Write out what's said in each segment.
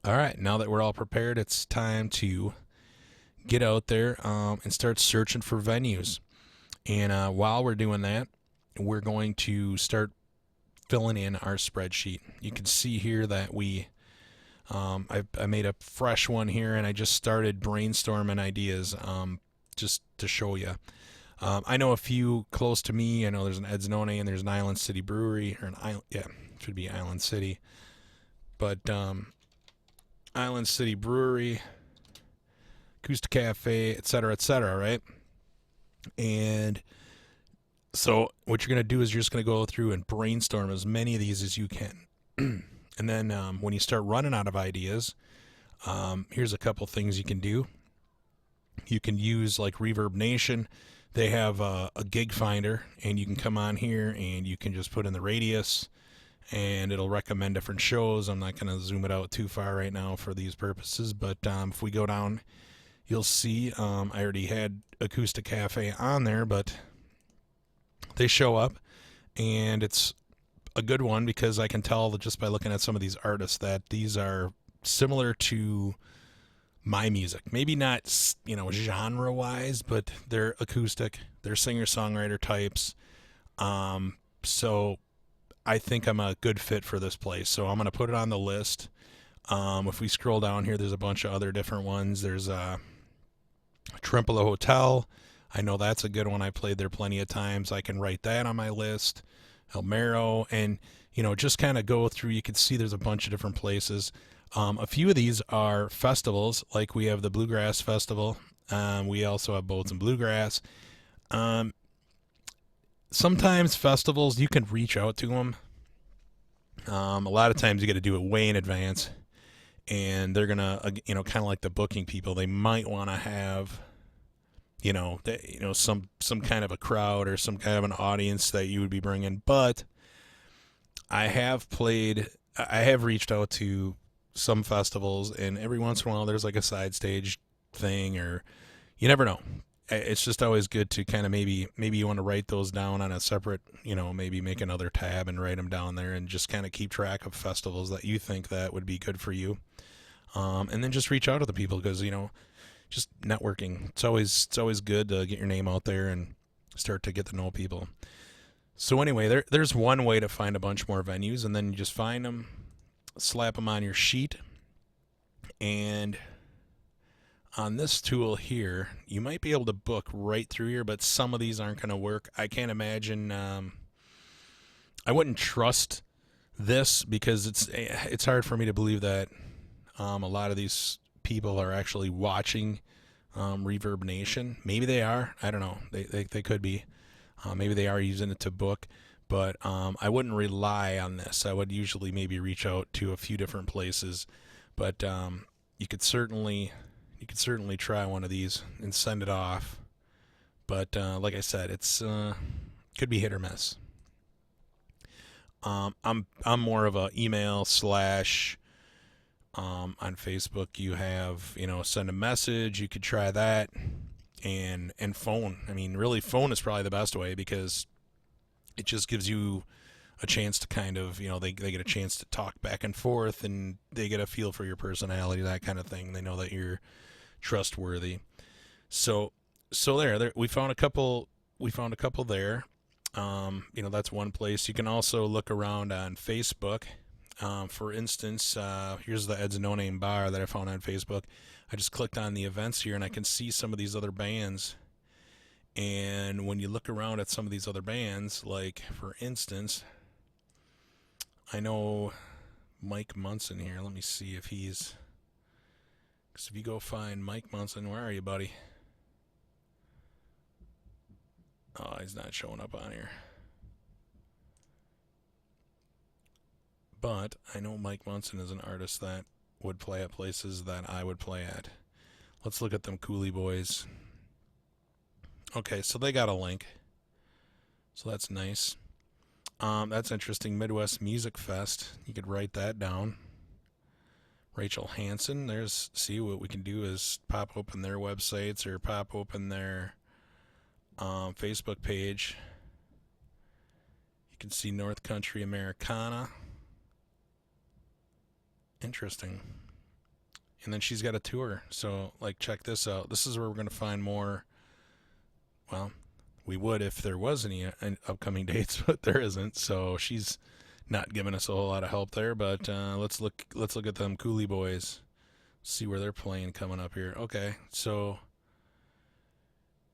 All right, now that we're all prepared, it's time to get out there and start searching for venues. And while we're doing that, we're going to start filling in our spreadsheet. You can see here that I made a fresh one here, and I just started brainstorming ideas just to show you. I know a few close to me. I know there's an Edznone and there's an Island City Brewery, or an island, yeah, it should be Island City. But Island City Brewery, Acoustic Cafe, et cetera, right? And so what you're going to do is you're just going to go through and brainstorm as many of these as you can. And then when you start running out of ideas, here's a couple things you can do. You can use like Reverb Nation. They have a gig finder, and you can come on here and you can just put in the radius, and it'll recommend different shows. I'm not going to zoom it out too far right now for these purposes, but if we go down, you'll see I already had Acoustic Cafe on there, but they show up, and it's a good one because I can tell that just by looking at some of these artists that these are similar to my music. Maybe not, genre wise, but they're acoustic. They're singer songwriter types. So I think I'm a good fit for this place. So I'm gonna put it on the list. If we scroll down here, there's a bunch of other different ones. There's Trimpolo Hotel. I know that's a good one. I played there plenty of times. I can write that on my list. El Mero, and just kind of go through. You can see there's a bunch of different places. A few of these are festivals, like we have the Bluegrass Festival. We also have Boats and Bluegrass. Um, Sometimes festivals you can reach out to them. A lot of times you got to do it way in advance, and they're gonna, kind of like the booking people. They might want to have, some kind of a crowd or some kind of an audience that you would be bringing. But I have reached out to some festivals, and every once in a while there's like a side stage thing, or you never know. It's just always good to kind of maybe you want to write those down on a separate, maybe make another tab and write them down there, and just kind of keep track of festivals that you think that would be good for you. And then just reach out to the people because just networking. It's always good to get your name out there and start to get to know people. So anyway, there's one way to find a bunch more venues, and then you just find them, slap them on your sheet, and on this tool here, you might be able to book right through here, but some of these aren't going to work. I can't imagine. I wouldn't trust this because it's hard for me to believe that a lot of these people are actually watching Reverb Nation. Maybe they are. I don't know. They could be. Maybe they are using it to book, but I wouldn't rely on this. I would usually maybe reach out to a few different places, but you could certainly try one of these and send it off. But like I said, it's could be hit or miss. I'm more of a email slash on Facebook. You have send a message. You could try that, and phone. I mean, really, phone is probably the best way because it just gives you a chance to kind of, they get a chance to talk back and forth, and they get a feel for your personality, that kind of thing. They know that you're trustworthy. So there we found a couple. We found a couple there. That's one place. You can also look around on Facebook. For instance, here's the Ed's No Name Bar that I found on Facebook. I just clicked on the events here, and I can see some of these other bands. And when you look around at some of these other bands, like for instance, I know Mike Munson here. Let me see if he's. Because if you go find Mike Munson, where are you, buddy? Oh, he's not showing up on here. But I know Mike Munson is an artist that would play at places that I would play at. Let's look at them Cooley Boys. Okay, so they got a link. So that's nice. That's interesting. Midwest Music Fest. You could write that down. Rachel Hansen. See what we can do is pop open their websites or pop open their Facebook page. You can see North Country Americana. Interesting. And then she's got a tour. So, like, check this out. This is where we're going to find more. Well, we would if there was any upcoming dates, but there isn't. So she's not giving us a whole lot of help there. But let's look at them Coolie Boys. See where they're playing coming up here. Okay, so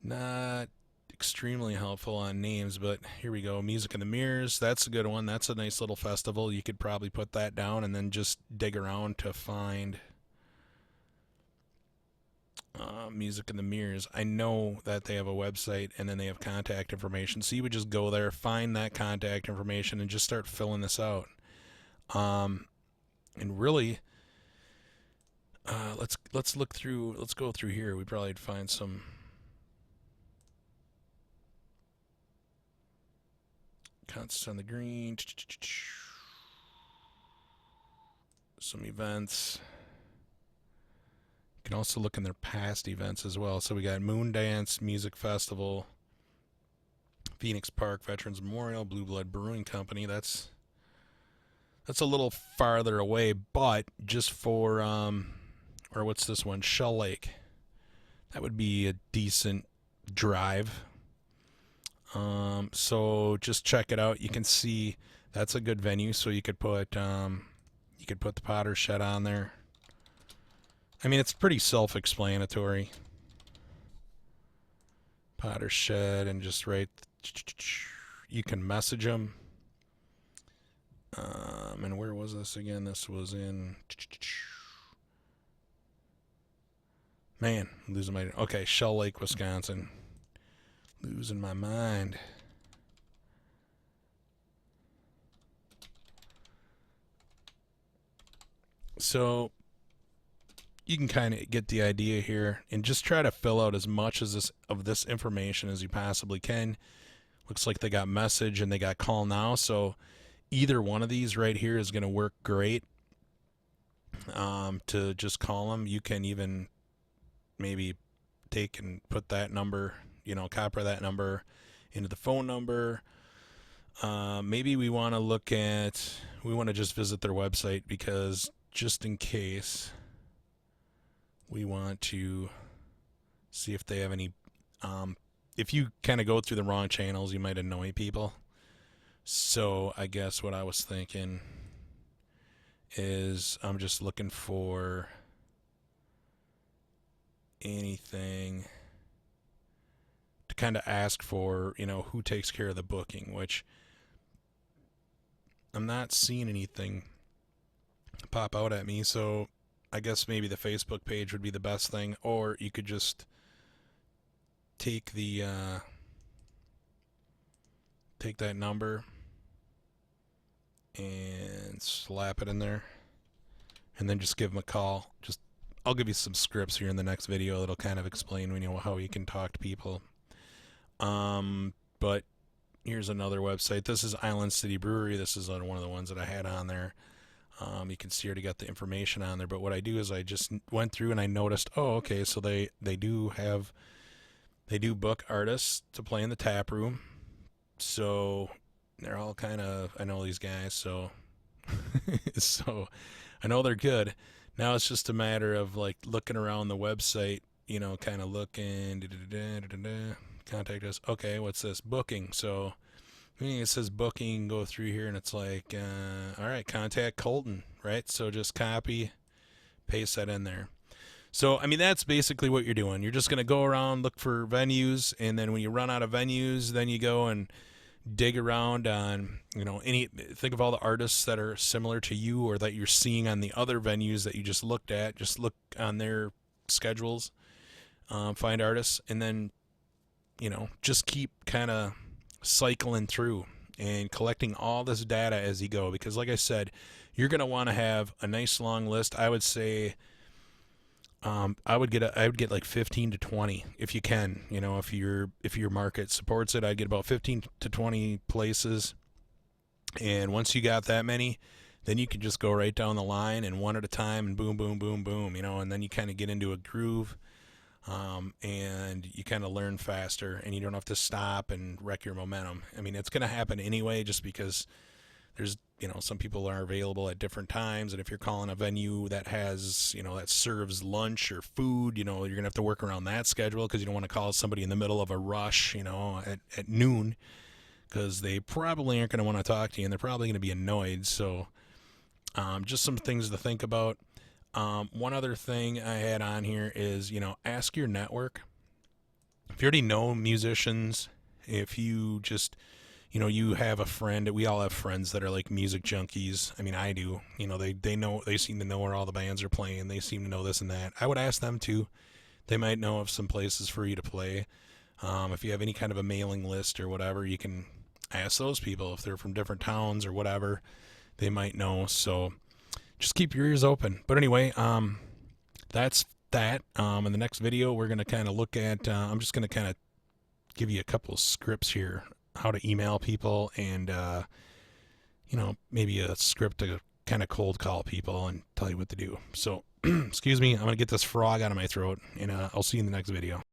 not extremely helpful on names, but here we go. Music in the Mirrors. That's a good one. That's a nice little festival. You could probably put that down and then just dig around to find Music in the Mirrors. I know that they have a website and then they have contact information. So you would just go there, find that contact information, and just start filling this out. And really, let's look through. Let's go through here. We probably find some. Concerts on the Green. Some events. You can also look in their past events as well. So we got Moondance Music Festival, Phoenix Park Veterans Memorial, Blue Blood Brewing Company. That's a little farther away, but just for or what's this one? Shell Lake. That would be a decent drive. So just check it out. You can see that's a good venue. So you could put the Potter's Shed on there. I mean, it's pretty self-explanatory. Potter's Shed, and just write. You can message them. And where was this again? This was in. Man, I'm losing my. Okay, Shell Lake, Wisconsin. Losing my mind. So you can kind of get the idea here, and just try to fill out as much as this information as you possibly can. Looks like they got message and they got call now, so either one of these right here is going to work great. To just call them. You can even maybe take and put that number, copy that number into the phone number. Maybe we want to just visit their website, because just in case we want to see if they have any, if you kind of go through the wrong channels, you might annoy people. So I guess what I was thinking is I'm just looking for anything to kind of ask for, who takes care of the booking, which I'm not seeing anything pop out at me. So I guess maybe the Facebook page would be the best thing, or you could just take that number and slap it in there, and then just give them a call. I'll give you some scripts here in the next video that'll kind of explain, how you can talk to people. But here's another website. This is Island City Brewery. This is one of the ones that I had on there. You can see already got the information on there. But what I do is I just went through and I noticed, okay, so they do book artists to play in the tap room. So they're all kind of, I know these guys, so so I know they're good. Now it's just a matter of like looking around the website, kind of looking, contact us. Okay, what's this? Booking. So it says booking, go through here, and it's like, all right, contact Colton, right? So just copy, paste that in there. So, I mean, that's basically what you're doing. You're just going to go around, look for venues, and then when you run out of venues, then you go and dig around on, think of all the artists that are similar to you or that you're seeing on the other venues that you just looked at. Just look on their schedules, find artists, and then, just keep kind of cycling through and collecting all this data as you go. Because like I said, you're going to want to have a nice long list. I would say, I would get like 15 to 20 if you can, if your market supports it. I'd get about 15 to 20 places. And once you got that many, then you can just go right down the line and one at a time and boom, boom, boom, boom, and then you kind of get into a groove. And you kind of learn faster and you don't have to stop and wreck your momentum. I mean, it's going to happen anyway, just because there's, some people are available at different times, and if you're calling a venue that has, that serves lunch or food, you're going to have to work around that schedule, because you don't want to call somebody in the middle of a rush, at noon, because they probably aren't going to want to talk to you, and they're probably going to be annoyed. So just some things to think about. One other thing I had on here is, ask your network. If you already know musicians, if you just, you have a friend, we all have friends that are like music junkies. I mean, I do, they seem to know where all the bands are playing. They seem to know this and that. I would ask them too. They might know of some places for you to play. If you have any kind of a mailing list or whatever, you can ask those people if they're from different towns or whatever. They might know. So just keep your ears open. But anyway, that's that. In the next video, we're going to kind of look at, I'm just going to kind of give you a couple of scripts here, how to email people, and, maybe a script to kind of cold call people and tell you what to do. So, excuse me, I'm going to get this frog out of my throat, and I'll see you in the next video.